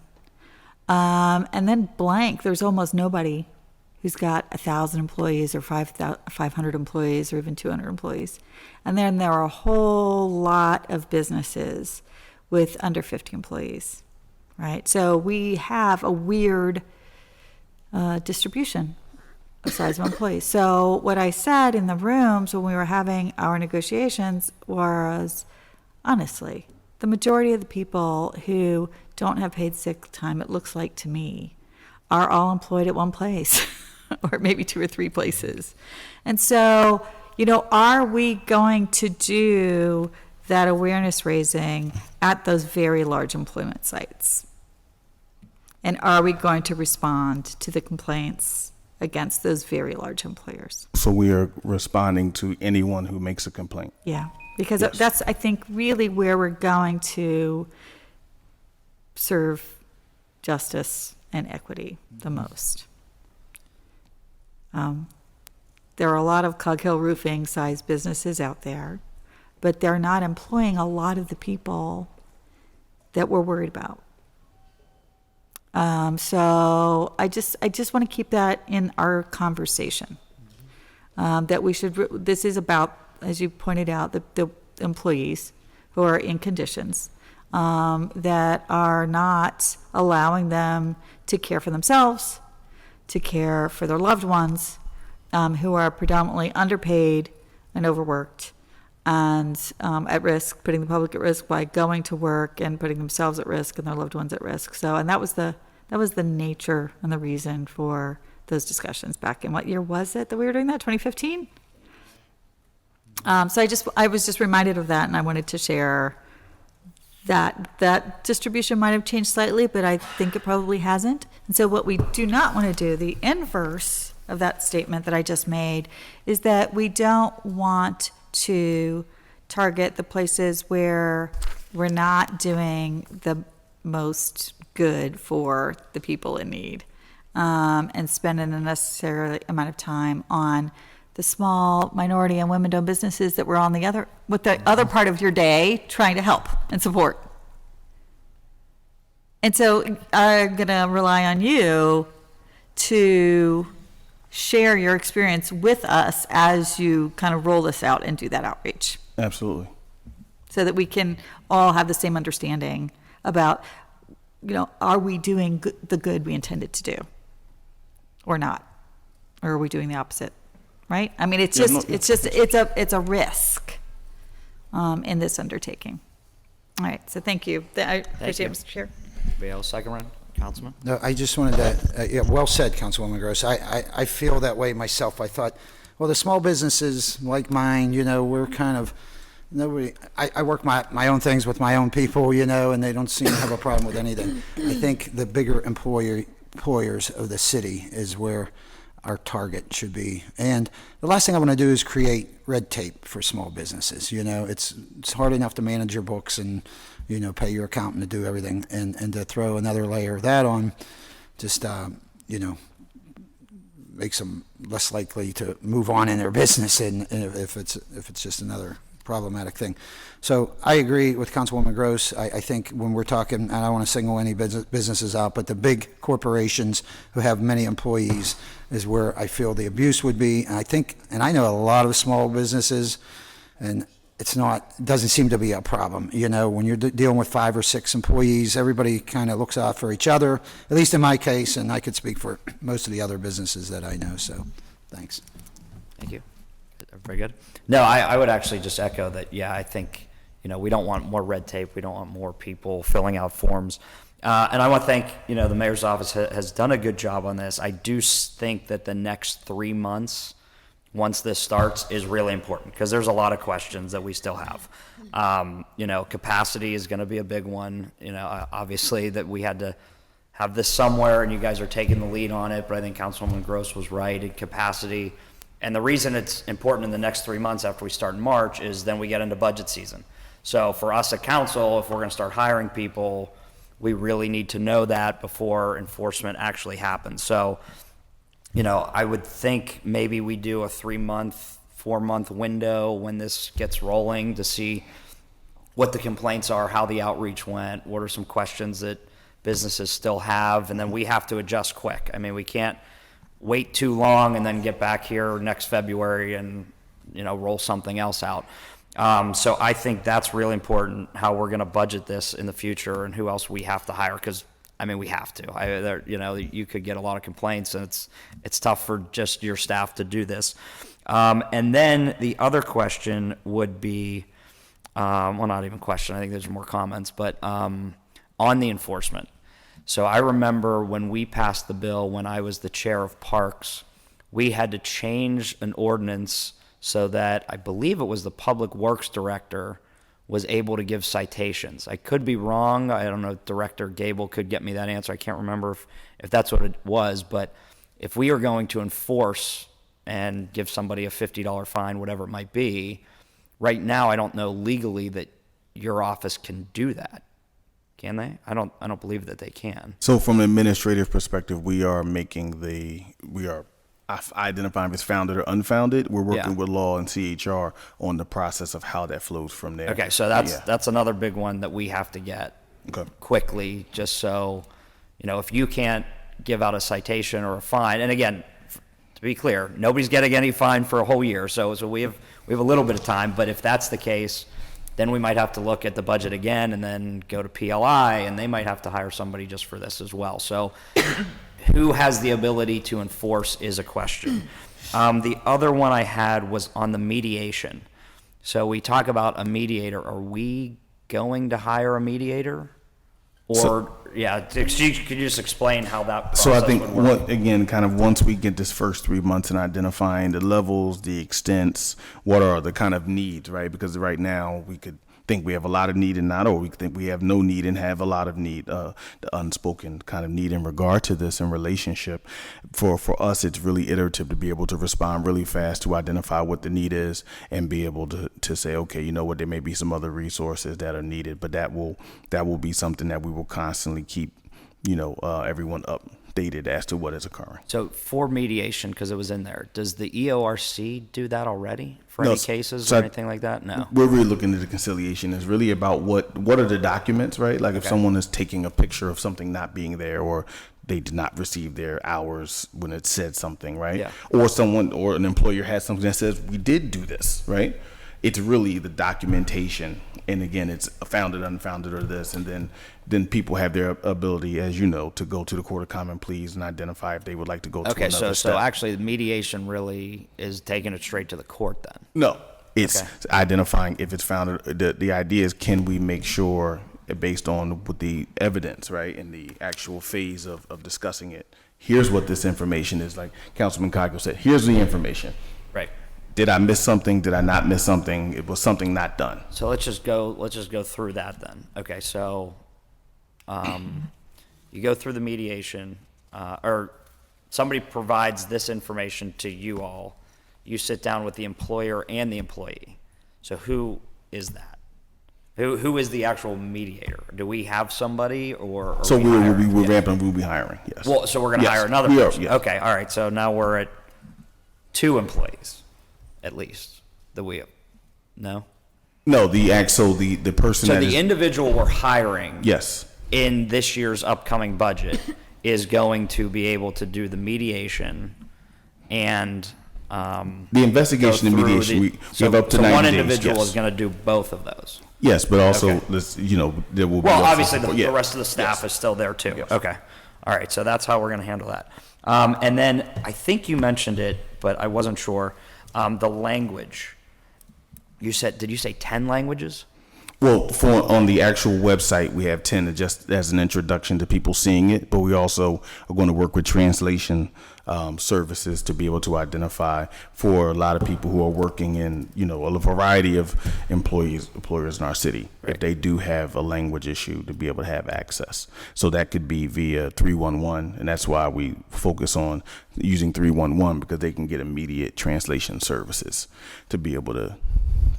And then blank, there's almost nobody who's got 1,000 employees or 500 employees or even 200 employees. And then there are a whole lot of businesses with under 50 employees, right? So we have a weird distribution of size of employees. So what I said in the rooms when we were having our negotiations was, honestly, the majority of the people who don't have paid sick time, it looks like to me, are all employed at one place or maybe 2 or 3 places. And so, are we going to do that awareness raising at those very large employment sites? And are we going to respond to the complaints against those very large employers? So we are responding to anyone who makes a complaint. Yeah, because Yes. that's, I think, really where we're going to serve justice and equity the most. There are a lot of Cog Hill roofing size businesses out there, but they're not employing a lot of the people that we're worried about. So I just want to keep that in our conversation. That we should, this is about, as you pointed out, the employees who are in conditions that are not allowing them to care for themselves, to care for their loved ones, who are predominantly underpaid and overworked and at risk, putting the public at risk by going to work and putting themselves at risk and their loved ones at risk. So, and that was the nature and the reason for those discussions back in, what year was it that we were doing that, 2015? So I was just reminded of that, and I wanted to share that distribution might have changed slightly, but I think it probably hasn't. And so what we do not want to do, the inverse of that statement that I just made, is that we don't want to target the places where we're not doing the most good for the people in need, and spend an unnecessary amount of time on the small minority and women-owned businesses that were on the other part of your day trying to help and support. And so I'm going to rely on you to share your experience with us as you kind of roll this out and do that outreach, Absolutely. so that we can all have the same understanding about, are we doing the good we intended to do or not? Or are we doing the opposite? Right? I mean, it's a risk in this undertaking. All right, so thank you. I appreciate it, Mr. Chair. Anybody else, second round? Councilman? No, I just wanted to, yeah, well said, Councilwoman Gross. I feel that way myself. I thought, well, the small businesses like mine, we're kind of, nobody, I work my own things with my own people, and they don't seem to have a problem with anything. I think the bigger employers of the city is where our target should be. And the last thing I want to do is create red tape for small businesses. You know, it's hard enough to manage your books and, you know, pay your accountant to do everything, and to throw another layer of that on just, you know, makes them less likely to move on in their business, and if it's just another problematic thing. So I agree with Councilwoman Gross. I think when we're talking, and I don't want to single any businesses out, but the big corporations who have many employees is where I feel the abuse would be. And I think, and I know a lot of small businesses, and it doesn't seem to be a problem. You know, when you're dealing with 5 or 6 employees, everybody kind of looks out for each other, at least in my case, and I could speak for most of the other businesses that I know. So thanks. Thank you. Very good. No, I would actually just echo that. Yeah, I think, you know, we don't want more red tape. We don't want more people filling out forms. And I want to thank, you know, the mayor's office has done a good job on this. I do think that the next 3 months, once this starts, is really important because there's a lot of questions that we still have. You know, capacity is going to be a big one. You know, obviously that we had to have this somewhere, and you guys are taking the lead on it. But I think Councilwoman Gross was right in capacity. And the reason it's important in the next 3 months after we start in March is then we get into budget season. So for us at council, if we're going to start hiring people, we really need to know that before enforcement actually happens. So, you know, I would think maybe we do a 3-month, 4-month window when this gets rolling to see what the complaints are, how the outreach went, what are some questions that businesses still have, and then we have to adjust quick. I mean, we can't wait too long and then get back here next February and, you know, roll something else out. So I think that's really important, how we're going to budget this in the future and who else we have to hire, because I mean, we have to. You know, you could get a lot of complaints, and it's tough for just your staff to do this. And then the other question would be, well, not even question. I think there's more comments, but on the enforcement. So I remember when we passed the bill, when I was the chair of Parks, we had to change an ordinance so that I believe it was the Public Works Director was able to give citations. I could be wrong. I don't know if Director Gable could get me that answer. I can't remember if that's what it was. But if we are going to enforce and give somebody a $50 fine, whatever it might be, right now I don't know legally that your office can do that. Can they? I don't believe that they can. So from an administrative perspective, we are identifying if it's founded or unfounded. We're working with law and CHR on the process of how that flows from there. Okay, so that's another big one that we have to get quickly, just so, you know, if you can't give out a citation or a fine, and again, to be clear, nobody's getting any fine for a whole year, so we have a little bit of time, but if that's the case, then we might have to look at the budget again and then go to PLI, and they might have to hire somebody just for this as well. So who has the ability to enforce is a question. The other one I had was on the mediation. So we talk about a mediator. Are we going to hire a mediator? Or, could you just explain how that process So I think, would work? again, kind of once we get this first 3 months in identifying the levels, the extents, what are the kind of needs, right? Because right now we could think we have a lot of need and not, or we think we have no need and have a lot of need, the unspoken kind of need in regard to this in relationship. For us, it's really iterative to be able to respond really fast to identify what the need is and be able to say, okay, you know what, there may be some other resources that are needed, but that will be something that we will constantly keep, you know, everyone updated as to what is occurring. So for mediation, because it was in there, does the EORC do that already for No, any cases so or anything like that? No. We're really looking at the conciliation. It's really about what are the documents, right? Like if someone is taking a picture of something not being there, or they did not receive their hours when it said something, right? Yeah. Or an employer has something that says we did do this, right? It's really the documentation. And again, it's founded, unfounded, or this, and then people have their ability, as you know, to go to the Court of Common Pleas and identify if they would like to go to another step. So actually the mediation really is taking it straight to the court then? No, it's identifying if it's founded. The idea is, can we make sure, based on with the evidence, right, in the actual phase of discussing it, here's what this information is. Like Councilman Coggins said, here's the information. Right. Did I miss something? Did I not miss something? It was something not done. So let's just go through that then. Okay, so you go through the mediation, or somebody provides this information to you all, you sit down with the employer and the employee. So who is that? Who is the actual mediator? Do we have somebody, or So we're hiring? ramping, we'll be hiring, yes. Well, so we're going to Yes, hire another we are, person. yes. Okay, all right. So now we're at 2 employees, at least, that we have. No? No, the person So that the is, individual we're hiring yes, in this year's upcoming budget is going to be able to do the mediation and the investigation and go through mediation, we so, have up to so 90 one days, individual yes. is going to do both of those. Yes, but also, Okay. there will be. Well, also obviously, support. the rest of the staff is still there, too. Yes. Okay. All right, so that's how we're going to handle that. And then, I think you mentioned it, but I wasn't sure, the language. Did you say 10 languages? Well, on the actual website, we have 10 just as an introduction to people seeing it, but we also are going to work with translation services to be able to identify for a lot of people who are working in, a variety of employers in our city, if they do have a language issue, to be able to have access. So that could be via 311, and that's why we focus on using 311, because they can get immediate translation services to be able to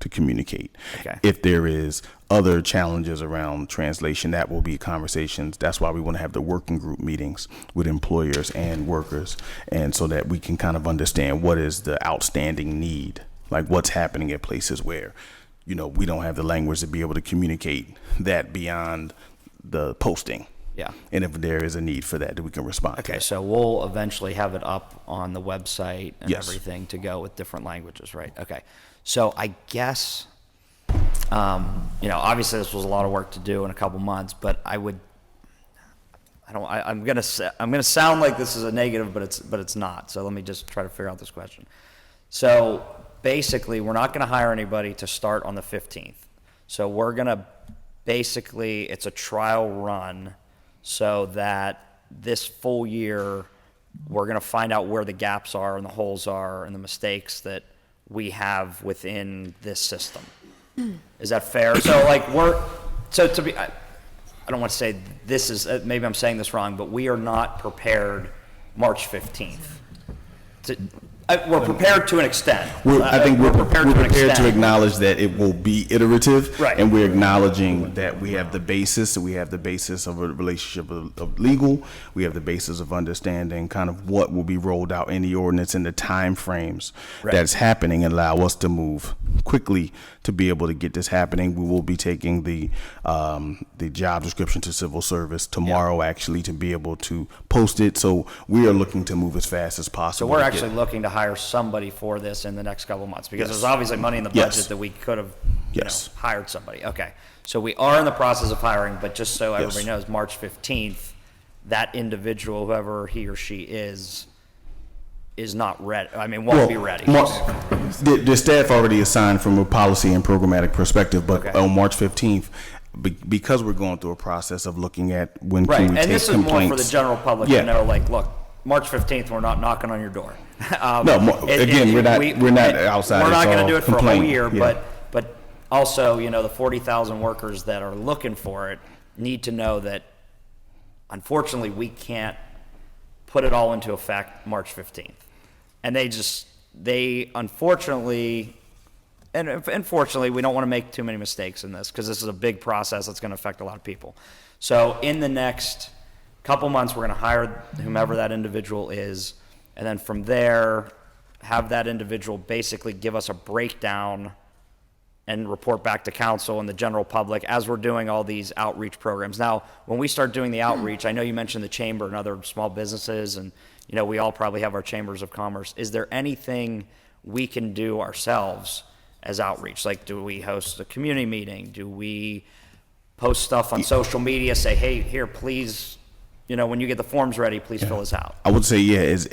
communicate. Okay. If there is other challenges around translation, that will be conversations. That's why we want to have the working group meetings with employers and workers, and so that we can kind of understand what is the outstanding need, like what's happening at places where, we don't have the language to be able to communicate that beyond the posting. Yeah. And if there is a need for that we can respond to Okay, that. so we'll eventually have it up on the website and Yes. everything to go with different languages, right? Okay. So I guess, obviously this was a lot of work to do in a couple months, but I'm gonna sound like this is a negative, but it's not. So let me just try to figure out this question. So basically, we're not gonna hire anybody to start on the 15th. So we're gonna basically, it's a trial run, so that this full year, we're gonna find out where the gaps are and the holes are and the mistakes that we have within this system. Is that fair? So I don't want to say this is, maybe I'm saying this wrong, but we are not prepared March 15th. We're prepared to an extent. I think we're prepared to an to extent. acknowledge that it will be iterative. Right. And we're acknowledging that we have the basis, we have the basis of a relationship of legal, we have the basis of understanding kind of what will be rolled out in the ordinance and the time frames Right. that's happening, and allow us to move quickly to be able to get this happening. We will be taking the job description to civil service tomorrow, actually, to be able to post it. So we are looking to move as fast as So possible. we're to actually get- looking to hire somebody for this in the next couple of months, because Yes. there's obviously money in the Yes. budget that we could have, Yes. hired somebody. Okay. So we are in the process of hiring, but just so everybody Yes. knows, March 15th, that individual, whoever he or she is not ready. I mean, won't be ready. The staff already assigned from a policy and programmatic perspective, but Okay. on March 15th, because we're going through a process of looking at when Right, can we and take this is complaints. more for the general public Yeah. to know, look, March 15th, we're not knocking on your door. Again, we're not outside. We're It's not going all to do it for a whole complaint. year, Yeah. but also, the 40,000 workers that are looking for it need to know that, unfortunately, we can't put it all into effect March 15th. And they unfortunately, and unfortunately, we don't want to make too many mistakes in this, because this is a big process that's going to affect a lot of people. So in the next couple months, we're going to hire whomever that individual is, and then from there, have that individual basically give us a breakdown and report back to council and the general public as we're doing all these outreach programs. Now, when we start doing the outreach, I know you mentioned the chamber and other small businesses, and we all probably have our chambers of commerce. Is there anything we can do ourselves as outreach? Like, do we host a community meeting? Do we post stuff on social media, say, hey, here, please, when you get the forms ready, please fill this out? I would say, as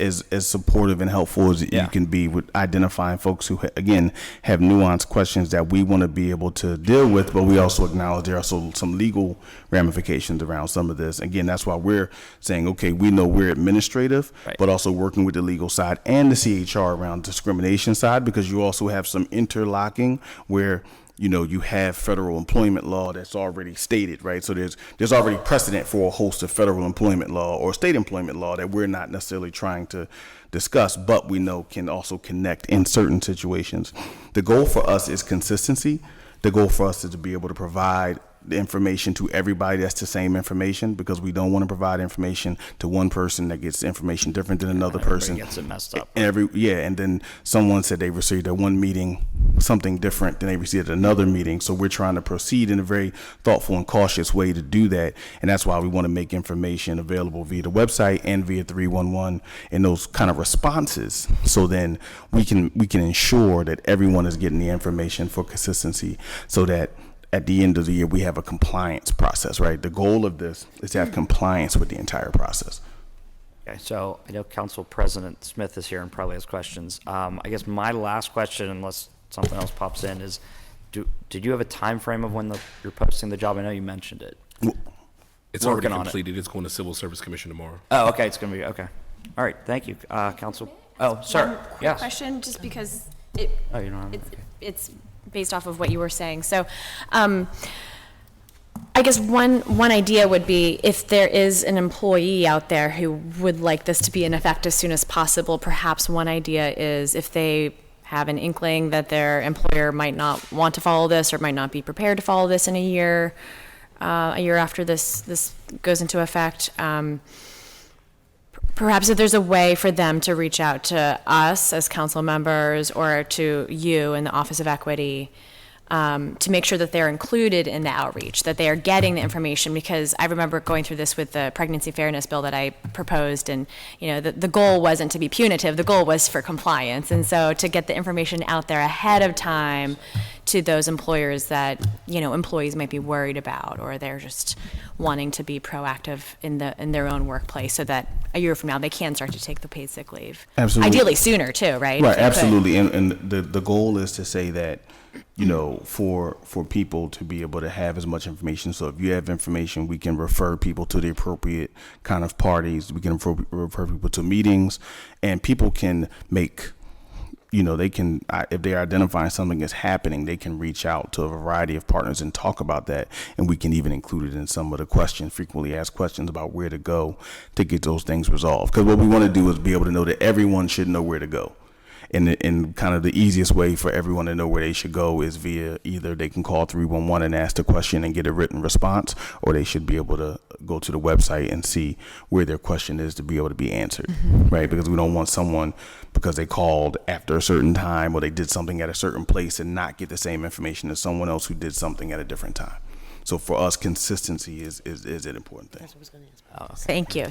supportive and helpful as Yeah. you can be with identifying folks who, again, have nuanced questions that we want to be able to deal with, but we also acknowledge there are also some legal ramifications around some of this. Again, that's why we're saying, okay, we know we're administrative, Right. but also working with the legal side and the CHR around discrimination side, because you also have some interlocking where you have federal employment law that's already stated, right? So there's already precedent for a host of federal employment law or state employment law that we're not necessarily trying to discuss, but we know can also connect in certain situations. The goal for us is consistency. The goal for us is to be able to provide the information to everybody that's the same information, because we don't want to provide information to one person that gets information different than another person. Gets it messed up. And then someone said they received at one meeting something different than they received at another meeting. So we're trying to proceed in a very thoughtful and cautious way to do that, and that's why we want to make information available via the website and via 311 and those kind of responses. So then we can ensure that everyone is getting the information for consistency, so that at the end of the year, we have a compliance process, right? The goal of this is to have compliance with the entire process. Okay, so I know Council President Smith is here and probably has questions. I guess my last question, unless something else pops in, is did you have a time frame of when you're posting the job? I know you mentioned it. It's already Working on it. completed. It's going to Civil Service Commission tomorrow. Oh, okay, it's going to be, okay. All right, thank you, Council. Oh, sir, One quick yes. question, just because Oh, you don't have, it's, okay. it's based off of what you were saying. So, I guess one idea would be, if there is an employee out there who would like this to be in effect as soon as possible, perhaps one idea is, if they have an inkling that their employer might not want to follow this or might not be prepared to follow this in a year after this goes into effect, perhaps if there's a way for them to reach out to us as council members or to you in the Office of Equity, to make sure that they're included in the outreach, that they are getting the information, because I remember going through this with the pregnancy fairness bill that I proposed, and the goal wasn't to be punitive, the goal was for compliance, and so to get the information out there ahead of time to those employers that employees might be worried about, or they're just wanting to be proactive in their own workplace, so that a year from now they can start to take the paid sick leave. Absolutely. Ideally sooner too, right? Right, If they could. absolutely. And the goal is to say that, for people to be able to have as much information. So if you have information, we can refer people to the appropriate kind of parties. We can refer people to meetings, and people can make, they can, if they're identifying something that's happening, they can reach out to a variety of partners and talk about that. And we can even include it in some of the frequently asked questions about where to go to get those things resolved. Because what we want to do is be able to know that everyone should know where to go. And kind of the easiest way for everyone to know where they should go is via, either they can call 311 and ask the question and get a written response, or they should be able to go to the website and see where their question is to be able to be answered, right? Because we don't want someone, because they called after a certain time or they did something at a certain place, and not get the same information as someone else who did something at a different time. So for us, consistency is an important thing. Thank you.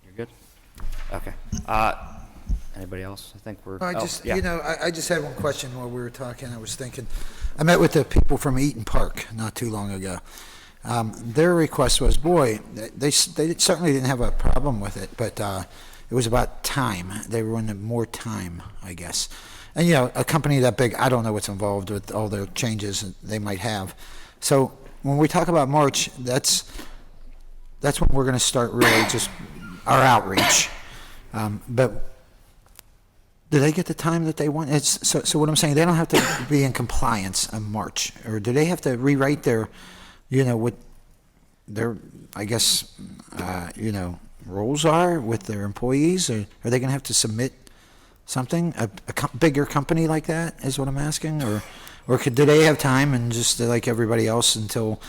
You're good? Okay. Anybody else? I think we're. I oh, just, yeah. I just had one question while we were talking. I was thinking, I met with the people from Eaton Park not too long ago. Their request was, they certainly didn't have a problem with it, but it was about time. They wanted more time, I guess. And, a company that big, I don't know what's involved with all the changes they might have. So when we talk about March, that's when we're going to start really just our outreach. But do they get the time that they want? So what I'm saying, they don't have to be in compliance in March, or do they have to rewrite their, what their, I guess, roles are with their employees, or are they going to have to submit something? A bigger company like that is what I'm asking, or do they have time and just like everybody else until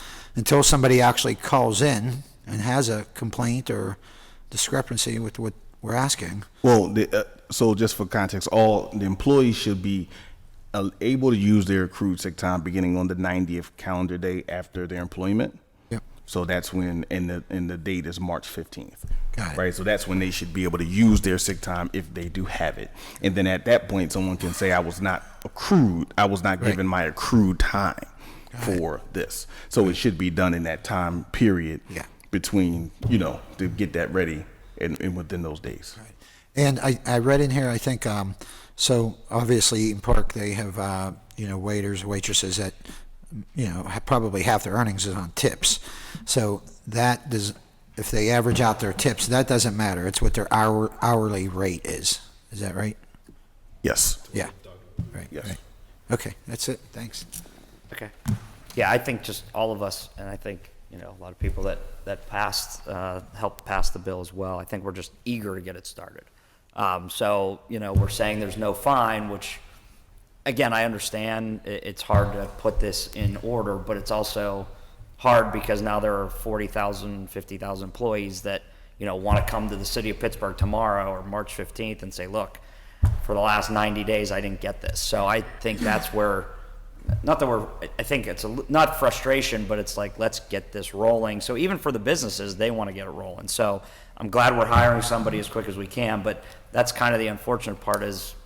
somebody actually calls in and has a complaint or discrepancy with what we're asking? Well, so just for context, all the employees should be able to use their accrued sick time beginning on the 90th calendar day after their employment. Yep. So that's when, and the date is March 15th. Got it. Right. So that's when they should be able to use their sick time if they do have it. And then at that point, someone can say, I was not given my accrued time for this. So it should be done in that time period between, to get that ready and within those days. Right. And I read in here, I think, so obviously Eaton Park, they have, waiters, waitresses that, probably half their earnings is on tips. So that does, if they average out their tips, that doesn't matter. It's what their hourly rate is. Is that right? Yes. Yeah. Right. Yes. Right. Okay, that's it. Thanks. Okay. Yeah, I think just all of us, and I think, a lot of people that passed, helped pass the bill as well. I think we're just eager to get it started. So, we're saying there's no fine, which, again, I understand it's hard to put this in order, but it's also hard because now there are 40,000, 50,000 employees that, want to come to the city of Pittsburgh tomorrow or March 15th and say, look, for the last 90 days, I didn't get this. So I think that's where, I think it's not frustration, but it's like, let's get this rolling. So even for the businesses, they want to get it rolling. So I'm glad we're hiring somebody as quick as we can, but that's kind of the unfortunate part is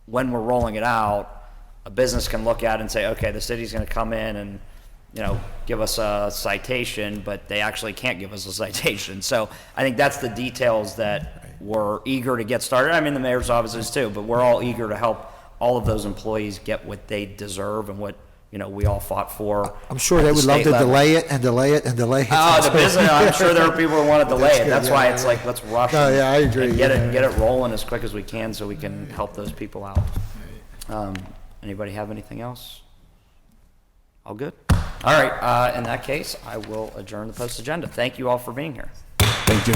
when we're rolling it out, a business can look at it and say, okay, the city's going to come in and, give us a citation, but they actually can't give us a citation. So I think that's the details that we're eager to get started. I mean, the mayor's office is too, but we're all eager to help all of those employees get what they deserve and what, we all fought for. I'm sure they would love to delay it and delay it and delay it. Oh, the business, I'm sure there are people who want to delay it. That's why it's yeah. like, let's rush No, and- yeah, I agree. and get it rolling as quick as we can so we can help those people out. Anybody have anything else? All good? All right, in that case, I will adjourn the post agenda. Thank you all for being here. Thank you.